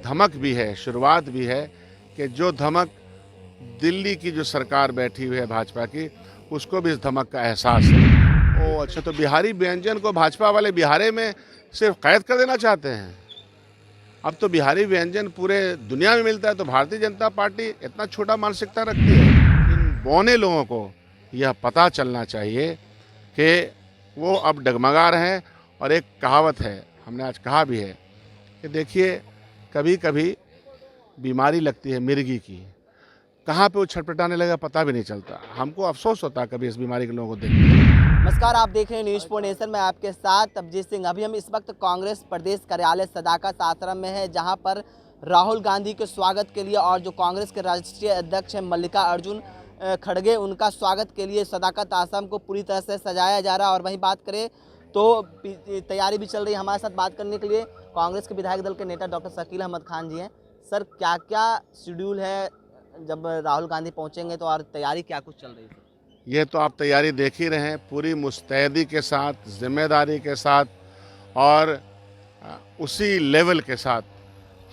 धमक भी है, शुरुआत भी है कि जो धमक दिल्ली की जो सरकार बैठी हुई है भाजपा की, उसको भी इस धमक का एहसास है। ओह अच्छा, तो बिहारी व्यंजन को भाजपा वाले बिहारे में सिर्फ कैद कर देना चाहते हैं। अब तो बिहारी व्यंजन पूरे दुनिया में मिलता है, तो भारतीय जनता पार्टी इतना छोटा मानसिकता रखती है। इन बौने लोगों को यह पता चलना चाहिए कि वो अब डगमगा रहे हैं। और एक कहावत है, हमने आज कहा भी है कि देखिए, कभी कभी बीमारी लगती है मिर्गी की, कहाँ पे वो छटपटाने लगा पता भी नहीं चलता। हमको अफसोस होता है कभी इस बीमारी के लोगों को देख के। नमस्कार, आप देख रहे हैं न्यूज़ फॉर नेशन में आपके साथ अभिजीत सिंह। अभी हम इस वक्त कांग्रेस प्रदेश कार्यालय सदाकत आश्रम में है, जहां पर राहुल गांधी के स्वागत के लिए और जो कांग्रेस के राष्ट्रीय अध्यक्ष हैं मल्लिकार्जुन खड़गे, उनका स्वागत के लिए सदाकत आश्रम को पूरी तरह से सजाया जा रहा है। और वहीं बात करें तो तैयारी भी चल रही है। हमारे साथ बात करने के लिए कांग्रेस के विधायक दल के नेता डॉक्टर शकील अहमद खान जी हैं। सर, क्या क्या शेड्यूल है, जब राहुल गांधी पहुँचेंगे तो, और तैयारी क्या कुछ चल रही है? ये तो आप तैयारी देख ही रहे हैं, पूरी मुस्तैदी के साथ, जिम्मेदारी के साथ और उसी लेवल के साथ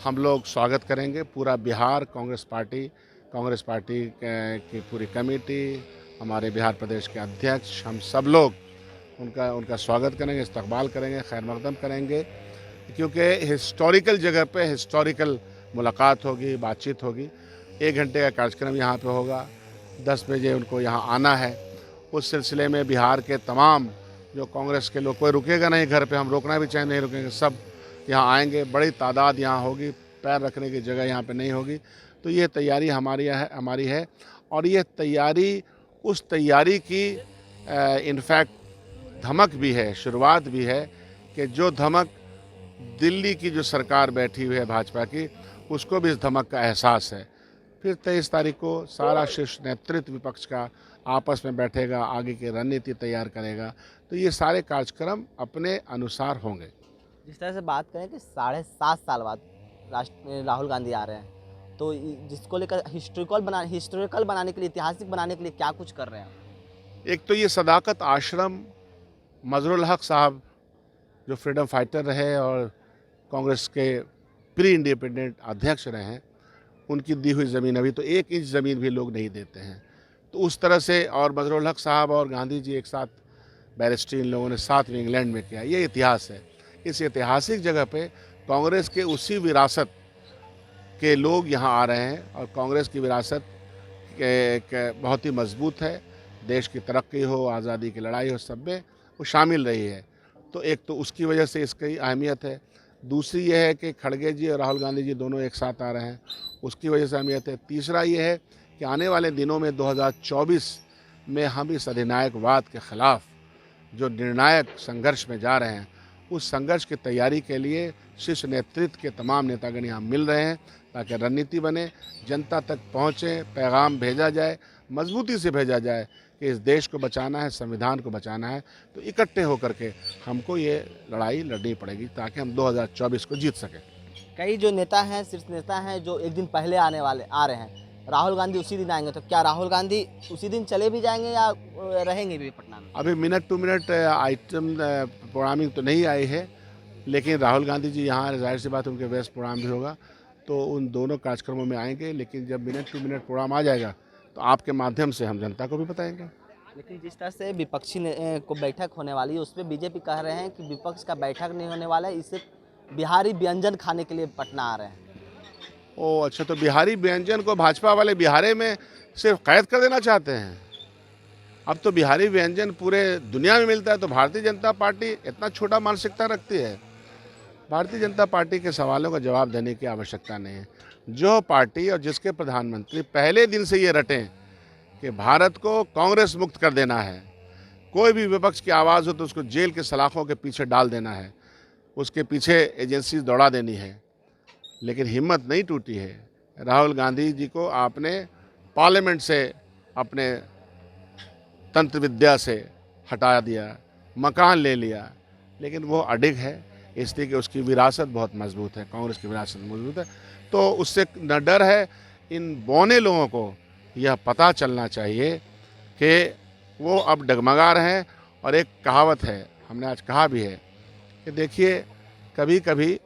हम लोग स्वागत करेंगे। पूरा बिहार कांग्रेस पार्टी की पूरी कमेटी, हमारे बिहार प्रदेश के अध्यक्ष, हम सब लोग उनका स्वागत करेंगे, इस्तकबाल करेंगे, खैर मकदम करेंगे। क्योंकि हिस्टोरिकल जगह पे हिस्टोरिकल मुलाकात होगी, बातचीत होगी। 1 घंटे का कार्यक्रम यहाँ पे होगा। 10 बजे उनको यहाँ आना है। उस सिलसिले में बिहार के तमाम जो कांग्रेस के लोग, कोई रुकेगा नहीं घर पे, हम रोकना भी चाहे नहीं रुकेंगे, सब यहाँ आएंगे। बड़ी तादाद यहाँ होगी, पैर रखने की जगह यहाँ पे नहीं होगी। तो ये तैयारी हमारी है। और ये तैयारी उस तैयारी की इनफैक्ट धमक भी है, शुरुआत भी है कि जो धमक दिल्ली की जो सरकार बैठी हुई है भाजपा की, उसको भी इस धमक का एहसास है। फिर 23 तारीख को सारा शीर्ष नेतृत्व विपक्ष का आपस में बैठेगा, आगे की रणनीति तैयार करेगा। तो ये सारे कार्यक्रम अपने अनुसार होंगे। जिस तरह से बात करें कि 7.5 साल बाद राहुल गांधी आ रहे हैं, तो जिसको लेकर हिस्टोरिकल बनाने के लिए, ऐतिहासिक बनाने के लिए क्या कुछ कर रहे हैं? एक तो ये सदाकत आश्रम, मजरुल हक साहब जो फ्रीडम फाइटर रहे और कांग्रेस के प्री इंडिपेंडेंट अध्यक्ष रहे हैं, उनकी दी हुई ज़मीन, अभी तो 1 इंच ज़मीन भी लोग नहीं देते हैं। तो उस तरह से, और मजरुल हक साहब और गांधी जी एक साथ बैरिस्ट्री इन लोगों ने साथ में इंग्लैंड में किया, ये इतिहास है। इस ऐतिहासिक जगह पे कांग्रेस के उसी विरासत के लोग यहाँ आ रहे हैं। और कांग्रेस की विरासत बहुत ही मजबूत है। देश की तरक्की हो, आज़ादी की लड़ाई हो, सब में वो शामिल रही है। तो एक तो उसकी वजह से इसकी अहमियत है। दूसरी ये है कि खड़गे जी और राहुल गांधी जी दोनों एक साथ आ रहे हैं, उसकी वजह से अहमियत है। तीसरा ये है कि आने वाले दिनों में 2024 में हम इस अधिनायकवाद के ख़िलाफ़ जो निर्णायक संघर्ष में जा रहे हैं, उस संघर्ष की तैयारी के लिए शीर्ष नेतृत्व के तमाम नेतागण यहाँ मिल रहे हैं, ताकि रणनीति बने, जनता तक पहुँचे, पैगाम भेजा जाए, मजबूती से भेजा जाए कि इस देश को बचाना है, संविधान को बचाना है। तो इकट्ठे होकर के हमको ये लड़ाई लड़नी पड़ेगी, ताकि हम 2024 को जीत सकें। कई जो नेता हैं, शीर्ष नेता हैं, जो एक दिन पहले आ रहे हैं, राहुल गांधी उसी दिन आएंगे, तो क्या राहुल गांधी उसी दिन चले भी जाएंगे या रहेंगे भी पटना में? अभी minute to minute item programming तो नहीं आई है, लेकिन राहुल गांधी जी यहाँ, जाहिर सी बात उनके व्यस्त प्रोग्राम भी होगा, तो उन दोनों कार्यक्रमों में आएंगे। लेकिन जब मिनट टू मिनट प्रोग्राम आ जाएगा तो आपके माध्यम से हम जनता को भी बताएंगे। लेकिन जिस तरह से विपक्षी को बैठक होने वाली है, उसमें बीजेपी कह रहे हैं कि विपक्ष का बैठक नहीं होने वाला है, इसे बिहारी व्यंजन खाने के लिए पटना आ रहे हैं। ओह अच्छा, तो बिहारी व्यंजन को भाजपा वाले बिहारे में सिर्फ कैद कर देना चाहते हैं। अब तो बिहारी व्यंजन पूरे दुनिया में मिलता है, तो भारतीय जनता पार्टी इतना छोटा मानसिकता रखती है। भारतीय जनता पार्टी के सवालों का जवाब देने की आवश्यकता नहीं है। जो पार्टी और जिसके प्रधानमंत्री पहले दिन से ये रटें कि भारत को कांग्रेस मुक्त कर देना है, कोई भी विपक्ष की आवाज़ हो तो उसको जेल के सलाखों के पीछे डाल देना है, उसके पीछे एजेंसी दौड़ा देनी है, लेकिन हिम्मत नहीं टूटी है। राहुल गांधी जी को आपने पार्लियामेंट से, अपने तंत्र विद्या से हटा दिया, मकान ले लिया, लेकिन वो अडिग है, इसलिए कि उसकी विरासत बहुत मजबूत है, कांग्रेस की विरासत मजबूत है। तो उससे न डर है। इन बौने लोगों को यह पता चलना चाहिए कि वो अब डगमगा रहे हैं। और एक कहावत है, हमने आज कहा भी है कि देखिए, कभी कभी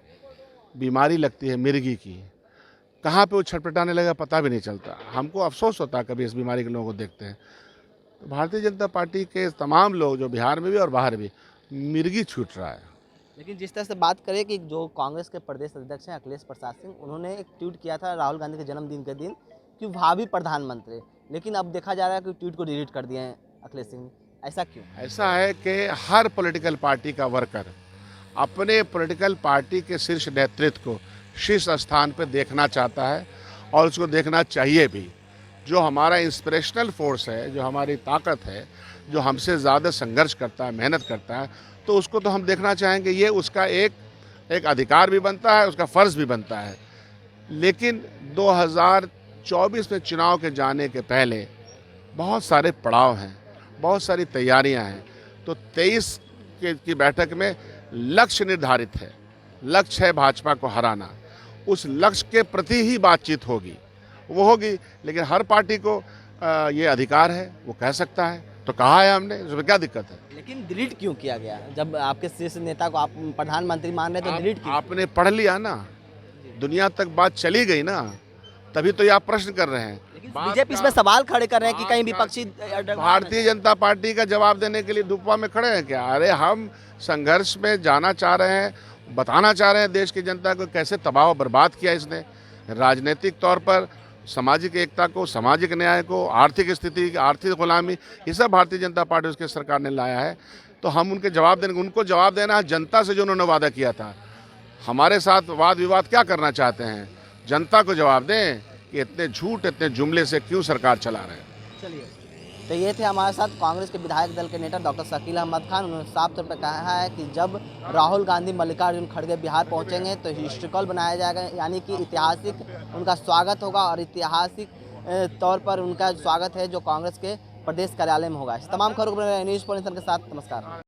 बीमारी लगती है मिर्गी की, कहाँ पे वो छटपटाने लगा पता भी नहीं चलता। हमको अफसोस होता है कभी इस बीमारी के लोगों को देखते हैं। तो भारतीय जनता पार्टी के तमाम लोग जो बिहार में भी और बाहर भी, मिर्गी छूट रहा है। लेकिन जिस तरह से बात करें कि जो कांग्रेस के प्रदेश अध्यक्ष हैं अखिलेश प्रसाद सिंह, उन्होंने एक ट्वीट किया था राहुल गांधी के जन्मदिन के दिन कि भावी प्रधानमंत्री, लेकिन अब देखा जा रहा है कि ट्वीट को डिलीट कर दिए हैं अखिलेश सिंह ने। ऐसा क्यों? ऐसा है कि हर पॉलिटिकल पार्टी का वर्कर अपने पॉलिटिकल पार्टी के शीर्ष नेतृत्व को शीर्ष स्थान पर देखना चाहता है और उसको देखना चाहिए भी। जो हमारा इंस्पिरेशनल फोर्स है, जो हमारी ताकत है, जो हमसे ज़्यादा संघर्ष करता है, मेहनत करता है, तो उसको तो हम देखना चाहेंगे। ये उसका एक अधिकार भी बनता है, उसका फ़र्ज़ भी बनता है। लेकिन 2024 में चुनाव के जाने के पहले बहुत सारे पड़ाव हैं, बहुत सारी तैयारियां हैं। तो 23 की बैठक में लक्ष्य निर्धारित है। लक्ष्य है भाजपा को हराना। उस लक्ष्य के प्रति ही बातचीत होगी, वो होगी। लेकिन हर पार्टी को ये अधिकार है, वो कह सकता है, तो कहा है हमने, उसमें क्या दिक्कत है। लेकिन डिलीट क्यों किया गया? जब आपके शीर्ष नेता को आप प्रधानमंत्री मान रहे हैं तो डिलीट क्यों? आपने पढ़ लिया ना, दुनिया तक बात चली गई ना, तभी तो ये आप प्रश्न कर रहे हैं। बीजेपी इसमें सवाल खड़े कर रहे हैं कि कहीं विपक्षी भारतीय जनता पार्टी का जवाब देने के लिए धूपा में खड़े हैं क्या? अरे हम संघर्ष में जाना चाह रहे हैं, बताना चाह रहे हैं देश की जनता को कैसे तबाह और बर्बाद किया इसने, राजनीतिक तौर पर सामाजिक एकता को, सामाजिक न्याय को, आर्थिक स्थिति, आर्थिक गुलामी, ये सब भारतीय जनता पार्टी उसके सरकार ने लाया है। तो हम उनको जवाब देना है जनता से, जो उन्होंने वादा किया था। हमारे साथ वाद विवाद क्या करना चाहते हैं? जनता को जवाब दें कि इतने झूठ, इतने जुमले से क्यों सरकार चला रहे हैं। चलिए, तो ये थे हमारे साथ कांग्रेस के विधायक दल के नेता डॉक्टर शकील अहमद खान। उन्होंने साफ तौर पर कहा है कि जब राहुल गांधी मल्लिकार्जुन खड़गे बिहार पहुंचेंगे तो हिस्ट्रिकल बनाया जाएगा, यानी कि ऐतिहासिक उनका स्वागत होगा और ऐतिहासिक तौर पर उनका स्वागत है जो कांग्रेस के प्रदेश कार्यालय में होगा। इस तमाम खबरों को न्यूज़ पॉइंट के साथ नमस्कार।